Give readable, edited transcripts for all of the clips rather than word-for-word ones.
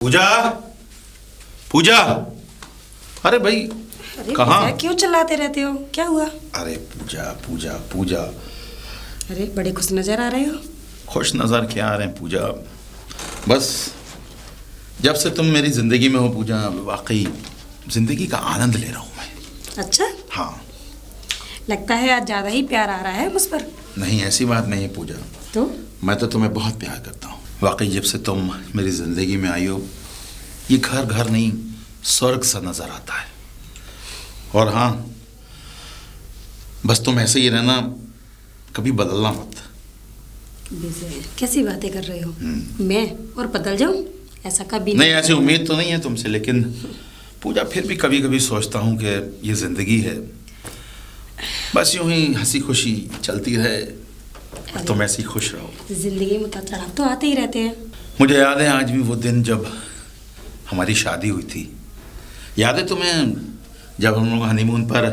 पूजा, पूजा, अरे भाई अरे कहाँ? क्यों चिल्लाते रहते हो? क्या हुआ? अरे पूजा पूजा पूजा। अरे बड़े खुश नजर आ रहे हो। खुश नजर क्या आ रहे हैं पूजा, बस जब से तुम मेरी जिंदगी में हो पूजा, वाकई जिंदगी का आनंद ले रहा हूँ मैं। अच्छा, हाँ। लगता है आज ज्यादा ही प्यार आ रहा है मुझ पर। नहीं, ऐसी बात नहीं है पूजा। तो मैं तो तुम्हें बहुत प्यार करता हूँ। वाकई जब से तुम मेरी जिंदगी में आई हो, ये घर घर नहीं स्वर्ग सा नजर आता है। और हाँ, बस तुम ऐसे ही रहना, कभी बदलना मत। विजय, कैसी बातें कर रहे हो? मैं और बदल जाऊं? ऐसा कभी नहीं, ऐसी उम्मीद तो नहीं है तुमसे, लेकिन पूजा फिर भी कभी कभी सोचता हूँ कि ये जिंदगी है, बस यूं ही हंसी खुशी चलती रहे और तुम ऐसे ही खुश रहो। जिंदगी में उतार चढ़ाव तो आते ही रहते हैं। मुझे याद है आज भी वो दिन जब हमारी शादी हुई थी। याद है तुम्हें जब हम लोग हनीमून पर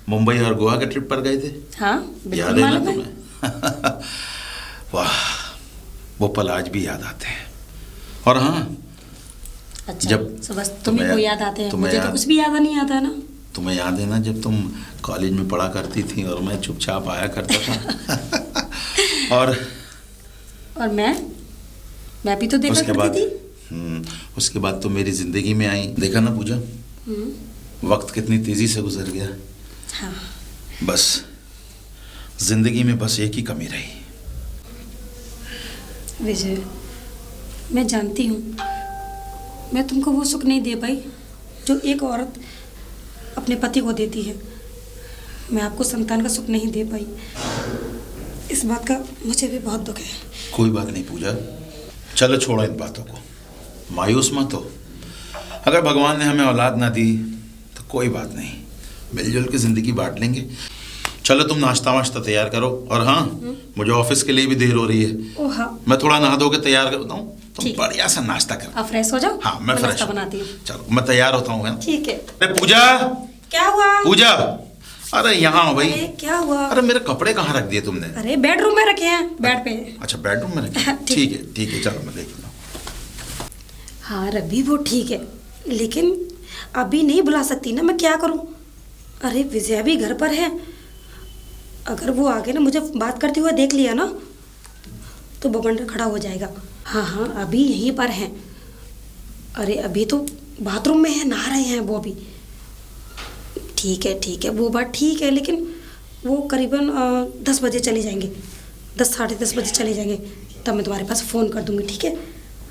मुंबई और गोवा के ट्रिप पर गए थे? हाँ, याद बिल्कुल है ना मालूम है। तुम्हें? वाह, वो पल आज भी याद आते हैं। और हाँ, अच्छा, जब तो बस तुम्हें को याद आते हैं, मुझे तो कुछ भी याद नहीं आता ना। तुम्हें याद है ना जब तुम कॉलेज में पढ़ा करती थी और मैं चुपचाप आया करता था? और मैं भी तो देखा उसके करती बाद थी। उसके बाद तो मेरी जिंदगी में आई। देखा ना पूजा, वक्त कितनी तेजी से गुजर गया। हाँ। बस जिंदगी में बस एक ही कमी रही। विजय, मैं जानती हूँ मैं तुमको वो सुख नहीं दे पाई जो एक औरत अपने पति को देती है। मैं आपको संतान का सुख नहीं दे पाई, इस बात का मुझे भी बहुत दुख है। कोई बात नहीं पूजा, चलो छोड़ो इन बातों को, मायूस मत हो। अगर भगवान ने हमें औलाद ना दी तो कोई बात नहीं, मिलजुल के जिंदगी बांट लेंगे। चलो तुम नाश्ता वाश्ता तैयार करो। और हाँ, मुझे ऑफिस के लिए भी देर हो रही है। ओ हाँ, मैं थोड़ा नहा धो के तैयार करता हूँ, तुम ठीक। बढ़िया सा नाश्ता करो। आप फ्रेश हो जाओ। हाँ, मैं फ्रेश नाश्ता हूँ। बनाती हूँ। चलो मैं तैयार होता हूँ। ठीक है। अरे पूजा, क्या हुआ? पूजा, अरे यहाँ हो भाई। अरे क्या हुआ? अरे मेरे कपड़े कहाँ रख दिए तुमने? अरे बेडरूम में रखे हैं, बेड पे। अच्छा, बेडरूम में रखे? हाँ, ठीक है ठीक है, चलो मैं देख लूँ। हाँ रवि, वो ठीक है, लेकिन अभी नहीं बुला सकती ना, मैं क्या करूं? अरे विजया भी घर पर है, अगर वो आगे ना मुझे बात करते हुए देख लिया ना तो बवंडर खड़ा हो जाएगा। हाँ हाँ, अभी यहीं पर हैं। अरे अभी तो बाथरूम में है, नहा रहे हैं वो भी। ठीक है, वो बात ठीक है, लेकिन वो करीबन 10 बजे चले जाएंगे, 10 साढ़े 10 बजे चले जाएंगे, तब मैं तुम्हारे पास फ़ोन कर दूंगी, ठीक है?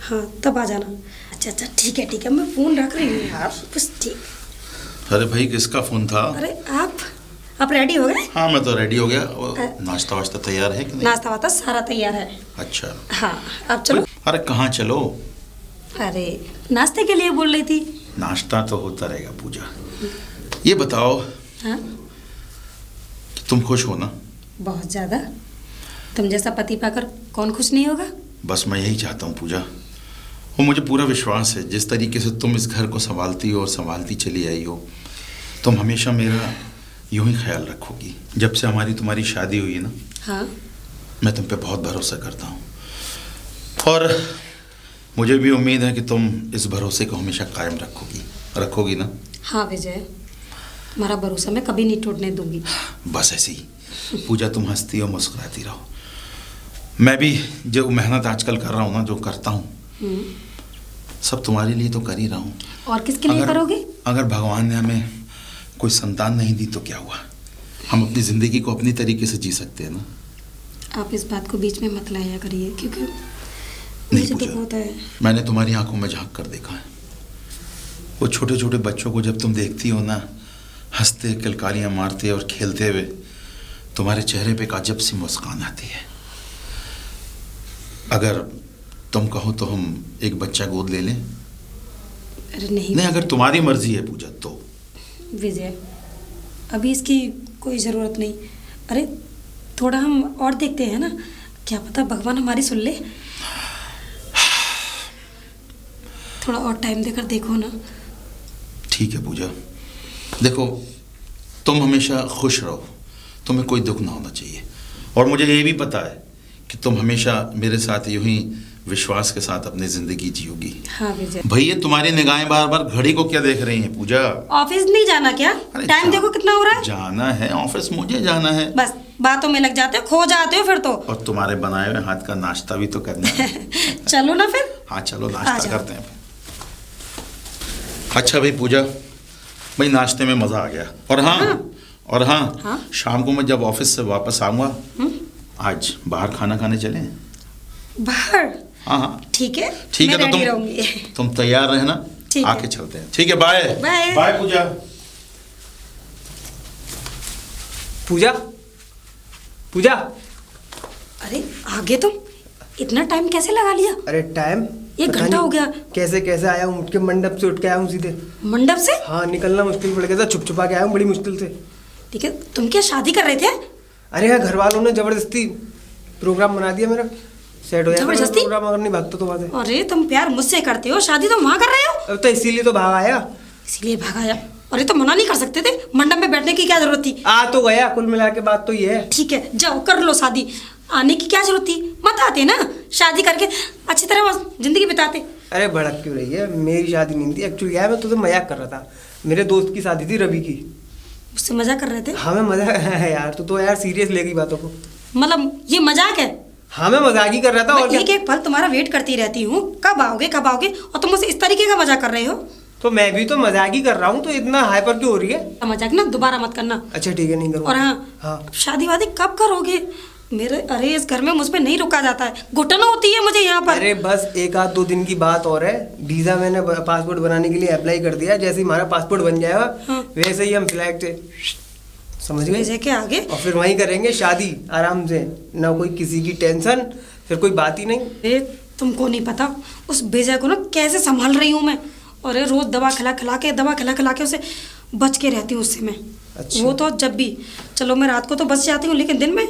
हाँ, तब आ जाना। अच्छा ठीक है, मैं फ़ोन रख रही हूँ यार, बस ठीक। अरे भाई, किसका फोन था? अरे आप रेडी हो गए? हाँ, मैं तो रेडी हो गया। नाश्ता वाश्ता तैयार है कि नहीं? नाश्ता वास्ता सारा तैयार है। अच्छा। हाँ, आप चलो। अरे कहाँ चलो? अरे नाश्ते के लिए बोल रही थी। नाश्ता तो होता रहेगा पूजा। ये बताओ, हाँ, कि तुम खुश हो ना? बहुत ज़्यादा। तुम जैसा पति पाकर कौन खुश नहीं होगा? बस मैं यही चाहता हूँ पूजा। वो मुझे पूरा विश्वास है, जिस तरीके से तुम इस घर को संभालती हो और संभालती चली आई हो, तुम हमेशा मेरा यूं ही ख्याल रखोगी। जब से हमारी तुम्हारी शादी हुई है ना, हाँ, मैं तुम पे बहुत भरोसा करता हूँ, और मुझे भी उम्मीद है कि तुम इस भरोसे को हमेशा कायम रखोगी ना? हाँ विजय, तुम्हारा भरोसा मैं कभी नहीं टूटने दूंगी। बस ऐसे ही पूजा, तुम हंसती और मुस्कुराती रहो। मैं भी जो मेहनत आजकल कर रहा हूँ ना, जो करता हूँ, सब तुम्हारे लिए तो कर ही रहा हूँ। और किसके लिए करोगे? अगर भगवान ने हमें कोई संतान नहीं दी तो क्या हुआ? हम अपनी जिंदगी को अपनी तरीके से जी सकते हैं ना। आप इस बात को बीच में मत लाया करिए, क्योंकि नहीं मुझे तो पूजा, बहुत है। मैंने तुम्हारी आंखों में झांक कर देखा है। वो छोटे छोटे बच्चों को जब तुम देखती हो ना, हंसते, किलकारियां मारते और खेलते हुए, तुम्हारे चेहरे पे एक अजब सी मुस्कान आती है। अगर तुम कहो तो हम एक बच्चा गोद ले लें? अरे नहीं अगर तुम्हारी मर्जी है पूजा तो। विजय, अभी इसकी कोई ज़रूरत नहीं। अरे थोड़ा हम और देखते हैं ना, क्या पता भगवान हमारी सुन ले। थोड़ा और टाइम देकर देखो ना। ठीक है पूजा, देखो तुम हमेशा खुश रहो, तुम्हें कोई दुख ना होना चाहिए। और मुझे ये भी पता है कि तुम हमेशा मेरे साथ यूं ही विश्वास के साथ अपनी जिंदगी जियोगी। हाँ विजय। भैया तुम्हारी निगाहें बार बार घड़ी को क्या देख रही हैं पूजा? ऑफिस नहीं जाना क्या? अरे टाइम देखो कितना हो रहा है। जाना है ऑफिस, मुझे जाना है। बस बातों में लग जाते हो, खो जाते हो फिर तो। और तुम्हारे बनाए हुए हाथ का नाश्ता भी तो करना है। चलो ना फिर। हाँ चलो नाश्ता करते हैं। अच्छा भाई पूजा, भाई नाश्ते में मजा आ गया। और हाँ, शाम को मैं जब ऑफिस से वापस आऊंगा, आज बाहर खाना खाने चलें। बाहर? हाँ ठीक है तो तुम तैयार रहना, आके चलते हैं। ठीक है, बाय बाय बाय पूजा। पूजा पूजा अरे आगे तुम इतना टाइम कैसे लगा लिया? अरे टाइम 1 घंटा हो गया। कैसे कैसे आया हूँ, उठ के मंडप से उठ के आया हूँ सीधे। मंडप से? हाँ, निकलना मुश्किल पड़ गया था, छुप छुपा के आया हूँ बड़ी मुश्किल से। ठीक है, तुम क्या शादी कर रहे थे? अरे हाँ, घर वालों ने जबरदस्ती प्रोग्राम बना दिया मेरा, सेट हो जाएगा प्रोग्राम, अगर नहीं भागता तो बात है। अरे तुम प्यार मुझसे करते हो, शादी तो वहाँ कर रहे हो। अब तो इसीलिए तो भाग आया। इसीलिए भागाया? अरे तो मना नहीं कर सकते थे? मंडप में बैठने की क्या जरूरत थी? आ तो गया, कुल मिला के बात तो ये है। ठीक है, जाओ कर लो शादी, आने की क्या जरूरत थी? मत आते ना, शादी करके अच्छी तरह जिंदगी बिताते। अरे भड़क क्यों रही है, मेरी शादी नहीं थी एक्चुअली। यार मैं तुझे मजाक कर रहा था, मेरे दोस्त की शादी थी रवि की। उससे मजाक कर रहे थे? हाँ मैं मजाक है यार, तू तो यार सीरियस ले गई बातों को। मतलब ये मजाक है? हाँ मैं मजाक ही कर रहा था। और एक एक पल तुम्हारा वेट करती रहती हूँ, कब आओगे कब आओगे, और तुम मुझसे इस तरीके का मजाक कर रहे हो। तो मैं भी तो मजाक ही कर रहा हूँ, तो इतना हाइपर क्यों हो रही है? मजाक ना दोबारा मत करना। अच्छा ठीक है, नहीं करूँगा। और हाँ, शादी वादी कब करोगे? मेरे अरे इस घर में मुझ पे नहीं रुका जाता है, घुटन होती है मुझे यहाँ पर। अरे बस 1-2 दिन की बात और है। वीजा मैंने पासपोर्ट बनाने के लिए अप्लाई कर दिया, जैसे ही हमारा पासपोर्ट बन जाएगा वैसे ही हम फ्लाइट से, समझ गए? वैसे के आगे और फिर वहीं करेंगे शादी आराम से, ना कोई किसी की टेंशन, फिर कोई बात ही नहीं। तुमको नहीं पता उस बेजा को ना कैसे संभाल रही हूँ मैं। और रोज दवा खिला खिला के उसे बच के रहती हूँ उससे मैं। अच्छा। वो तो जब भी, चलो मैं रात को तो बच जाती हूँ, लेकिन दिन में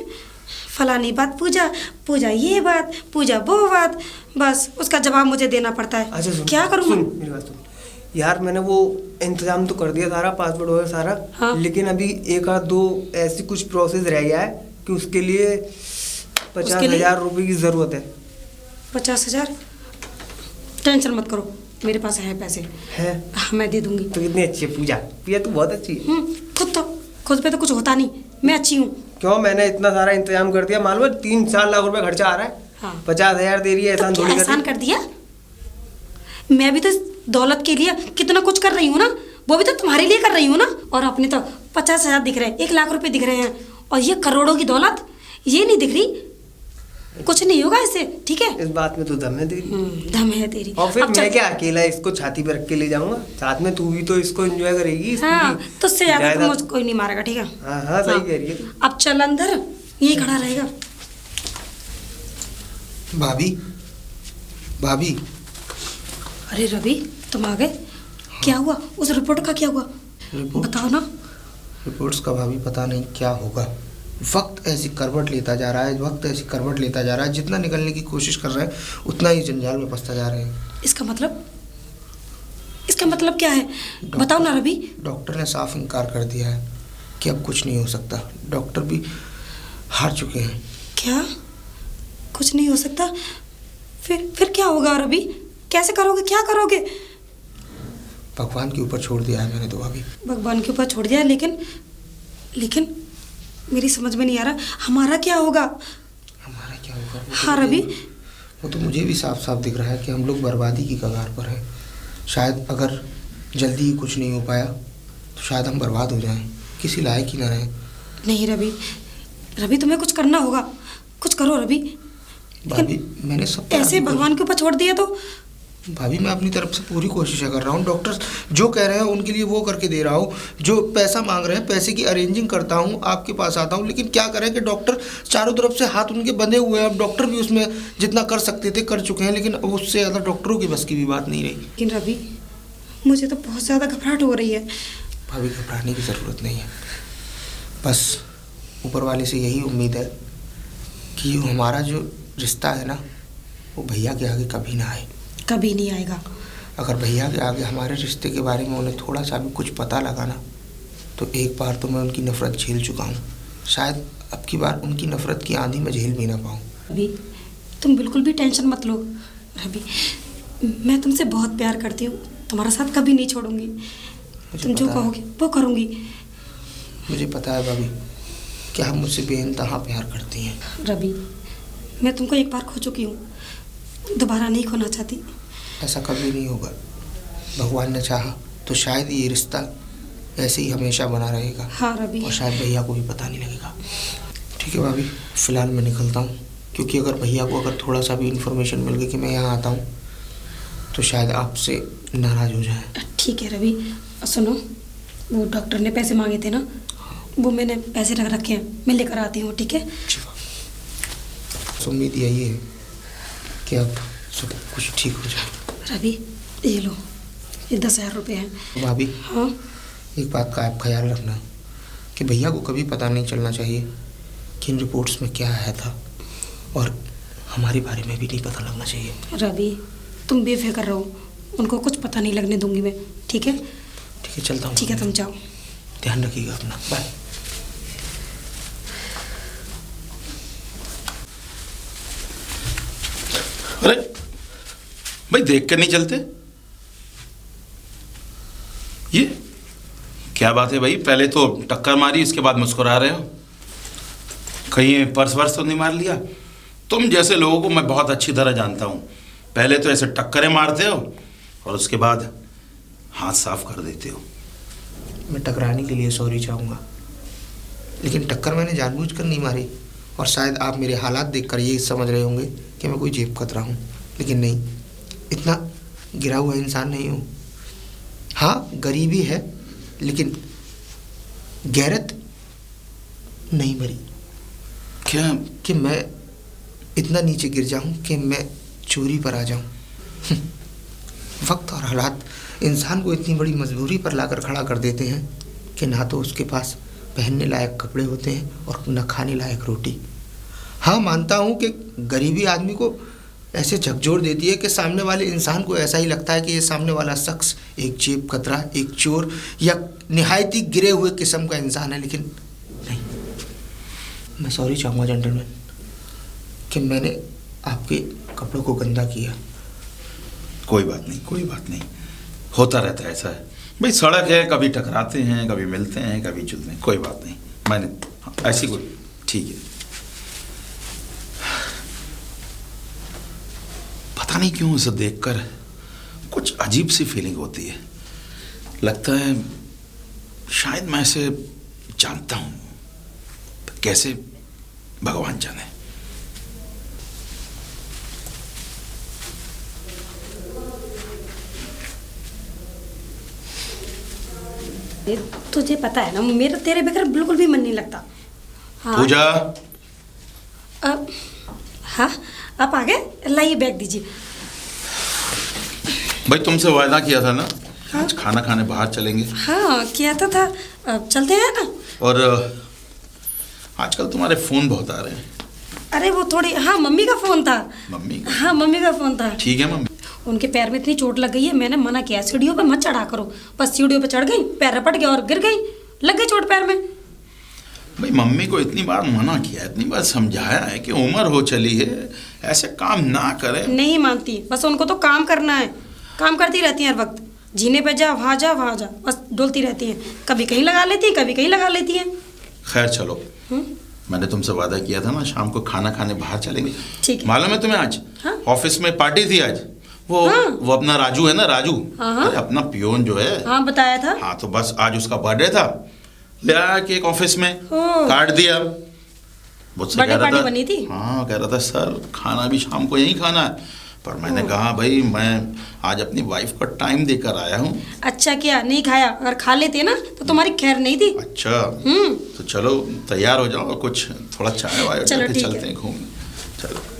फलानी बात पूजा ये बात, पूजा वो बात, बस उसका जवाब मुझे देना पड़ता है। अच्छा सुन, क्या करूँ? सुन मेरी बात सुन यार, मैंने वो इंतजाम तो कर दिया सारा, पासपोर्ट वगैरह सारा। हाँ? लेकिन अभी 1-2 ऐसी कुछ प्रोसेस रह गया है कि उसके लिए 50,000 रुपये की जरूरत है। 50,000? टेंशन मत करो, मेरे पास है पैसे। है? हाँ मैं दे दूंगी। तो कितनी अच्छी है पूजा, तू बहुत अच्छी है। खुद पे तो कुछ होता नहीं, मैं अच्छी हूँ। क्यों, मैंने इतना सारा इंतजाम कर दिया, मालूम है 3-4 लाख रुपए खर्चा आ रहा है। हाँ। 50,000 दे रही है, एहसान थोड़ी एहसान कर दिया? मैं भी तो दौलत के लिए कितना कुछ कर रही हूँ ना, वो भी तो तुम्हारे लिए कर रही हूँ ना। और अपने तो 50,000 दिख रहे हैं, 1 लाख रुपए दिख रहे हैं, और ये करोड़ों की दौलत ये नहीं दिख रही। कुछ नहीं होगा इससे, ठीक है? इस बात में तो दम है तेरी। दम है तेरी। और फिर मैं क्या अकेला इसको छाती पे रख के ले जाऊंगा, साथ में तू भी तो इसको एंजॉय करेगी। हाँ, तो उससे ज्यादा तो मुझे कोई नहीं मारेगा, ठीक है? हाँ हाँ सही कह रही है। अब चल अंदर, यही खड़ा रहेगा। भाभी भाभी। अरे रवि तुम आ गए? क्या हुआ? उस रिपोर्ट का क्या हुआ? बताओ ना। रिपोर्ट्स का भाभी पता नहीं क्या होगा। वक्त ऐसी करवट लेता जा रहा है, जितना निकलने की कोशिश कर रहा है उतना ही जंजाल में फंसता जा रहे हैं। इसका मतलब क्या है? बताओ ना रवि। डॉक्टर ने साफ इनकार कर दिया है कि अब कुछ नहीं हो सकता। डॉक्टर भी हार चुके हैं। क्या कुछ नहीं हो सकता? फिर क्या होगा रवि? कैसे करोगे, क्या करोगे? भगवान के ऊपर छोड़ दिया है मैंने तो भाभी। भगवान के ऊपर छोड़ दिया, लेकिन मेरी समझ में नहीं आ रहा, हमारा क्या होगा? हाँ रवि, वो तो मुझे भी साफ साफ दिख रहा है कि हम लोग बर्बादी की कगार पर हैं। शायद अगर जल्दी ही कुछ नहीं हो पाया तो शायद हम बर्बाद हो जाएं, किसी लायक ही ना रहें। नहीं रवि तुम्हें कुछ करना होगा, कुछ करो रवि। भाभी मैंने सब ऐसे भगवान के ऊपर छोड़ दिया तो? भाभी मैं अपनी तरफ से पूरी कोशिश कर रहा हूँ। डॉक्टर जो कह रहे हैं उनके लिए वो करके दे रहा हूँ, जो पैसा मांग रहे हैं पैसे की अरेंजिंग करता हूँ, आपके पास आता हूँ। लेकिन क्या करें कि डॉक्टर चारों तरफ से हाथ उनके बंधे हुए हैं। अब डॉक्टर भी उसमें जितना कर सकते थे कर चुके हैं, लेकिन अब उससे ज़्यादा डॉक्टरों की बस की भी बात नहीं रही। लेकिन रवि मुझे तो बहुत ज़्यादा घबराहट हो रही है। भाभी घबराने की ज़रूरत नहीं है, बस ऊपर वाले से यही उम्मीद है कि हमारा जो रिश्ता है ना वो भैया के आगे कभी ना आए। कभी नहीं आएगा। अगर भैया के आगे हमारे रिश्ते के बारे में उन्हें थोड़ा सा भी कुछ पता लगा ना तो एक बार तो मैं उनकी नफ़रत झेल चुका हूँ, शायद अब की बार उनकी नफ़रत की आंधी में झेल भी ना पाऊँ। अभी तुम बिल्कुल भी टेंशन मत लो, रवि, मैं तुमसे बहुत प्यार करती हूँ, तुम्हारा साथ कभी नहीं छोड़ूंगी। तुम जो कहोगे वो करूँगी। मुझे पता है भाभी कि आप मुझसे बेइंतहा प्यार करती हैं। रवि, मैं तुमको एक बार खो चुकी हूँ, दोबारा नहीं खोना चाहती। ऐसा कभी नहीं होगा। भगवान ने चाहा तो शायद ये रिश्ता ऐसे ही हमेशा बना रहेगा। हाँ रवि। और शायद भैया को भी पता नहीं लगेगा। ठीक है भाभी, फ़िलहाल मैं निकलता हूँ, क्योंकि अगर भैया को अगर थोड़ा सा भी इन्फॉर्मेशन मिल गई कि मैं यहाँ आता हूँ तो शायद आपसे नाराज़ हो जाए। ठीक है रवि। सुनो, वो डॉक्टर ने पैसे मांगे थे ना, वो मैंने पैसे रख रखे हैं, मैं लेकर आती हूँ। ठीक है। उम्मीद यही है कि अब सब कुछ ठीक हो जाए। रवि, ये लो, ये 10,000 रुपये हैं। भाभी, हाँ, एक बात का आप ख्याल रखना कि भैया को कभी पता नहीं चलना चाहिए कि इन रिपोर्ट्स में क्या आया था, और हमारे बारे में भी नहीं पता लगना चाहिए। रवि, तुम बेफिक्र रहो, उनको कुछ पता नहीं लगने दूंगी मैं। ठीक है। ठीक है, चलता हूँ। ठीक है, तुम जाओ। ध्यान रखिएगा अपना। बाय। अरे भाई, देख कर नहीं चलते? ये क्या बात है भाई? पहले तो टक्कर मारी, इसके बाद मुस्कुरा रहे हो। कहीं पर्स वर्स तो नहीं मार लिया? तुम जैसे लोगों को मैं बहुत अच्छी तरह जानता हूँ। पहले तो ऐसे टक्करें मारते हो और उसके बाद हाथ साफ कर देते हो। मैं टकराने के लिए सॉरी चाहूँगा, लेकिन टक्कर मैंने जानबूझकर नहीं मारी। और शायद आप मेरे हालात देखकर ये समझ रहे होंगे कि मैं कोई जेब कतरा हूँ, लेकिन नहीं, इतना गिरा हुआ इंसान नहीं हूँ। हाँ, गरीबी है, लेकिन गैरत नहीं मरी। क्या? कि मैं इतना नीचे गिर जाऊँ कि मैं चोरी पर आ जाऊँ। वक्त और हालात इंसान को इतनी बड़ी मजबूरी पर लाकर खड़ा कर देते हैं कि ना तो उसके पास पहनने लायक कपड़े होते हैं और न खाने लायक रोटी। हाँ, मानता हूँ कि गरीबी आदमी को ऐसे झकझोर देती है कि सामने वाले इंसान को ऐसा ही लगता है कि ये सामने वाला शख्स एक जेब कतरा, एक चोर या निहायत ही गिरे हुए किस्म का इंसान है। लेकिन नहीं, मैं सॉरी चाहूँगा जेंटलमैन कि मैंने आपके कपड़ों को गंदा किया। कोई बात नहीं, कोई बात नहीं, होता रहता है ऐसा है भाई। सड़क है, कभी टकराते हैं, कभी मिलते हैं, कभी चलते हैं, कोई बात नहीं। मैंने ऐसी कोई, ठीक है। पता नहीं क्यों इसे देखकर कुछ अजीब सी फीलिंग होती है। लगता है शायद मैं इसे जानता हूं, कैसे भगवान जाने। तुझे पता है ना, मेरा तेरे बगैर बिल्कुल भी मन नहीं लगता। हाँ। पूजा। अब हाँ, आप आ गए? लाइए बैग दीजिए। भाई, तुमसे वायदा किया था ना, हाँ? आज खाना खाने बाहर चलेंगे। हाँ, किया तो था। अब चलते हैं ना। और आजकल तुम्हारे फोन बहुत आ रहे हैं। अरे वो थोड़ी, हाँ, मम्मी का फोन था। मम्मी का? हाँ, मम्मी का फोन था। ठीक है मम्मी। उनके पैर में इतनी चोट लग गई है, मैंने मना किया सीढ़ियों पे मत चढ़ा करो। बस सीढ़ियों पे चढ़ गई, पैर रपट गया और गिर गई, लग गई चोट पैर में। भाई, मम्मी को इतनी बार मना किया, इतनी बार समझाया है कि उम्र हो चली है, ऐसे काम ना करें। नहीं मानती, बस उनको तो काम करना है, काम करती रहती हैं हर वक्त। जीने पे जा, वहाँ जा, वहाँ जा, बस डोलती रहती हैं। कभी कहीं लगा लेती हैं, कभी कहीं लगा लेती हैं। खैर चलो, मैंने तुमसे वादा किया था ना, शाम को खाना खाने बाहर चलेंगे। ठीक है। मालूम है तुम्हें, आज हाँ? ऑफिस में पार्टी थी आज। वो हाँ? वो अपना राजू है ना, राजू। हाँ। अरे अपना पियोन जो है। हाँ, बताया था। हाँ, तो बस आज उसका बर्थडे था, ले आया केक ऑफिस में, ओह। काट दिया। मुझसे कह बर्थडे रहा पार्टी था, बनी थी? हाँ, कह रहा था सर खाना भी शाम को यहीं खाना है। पर मैंने कहा भाई, मैं आज अपनी वाइफ को टाइम देकर आया हूँ। अच्छा किया, नहीं खाया, अगर खा लेते ना तो तुम्हारी खैर नहीं थी। अच्छा, तो चलो तैयार हो जाओ, कुछ थोड़ा चाय वाय चलो, ठीक है। चलते हैं घूमने। चलो।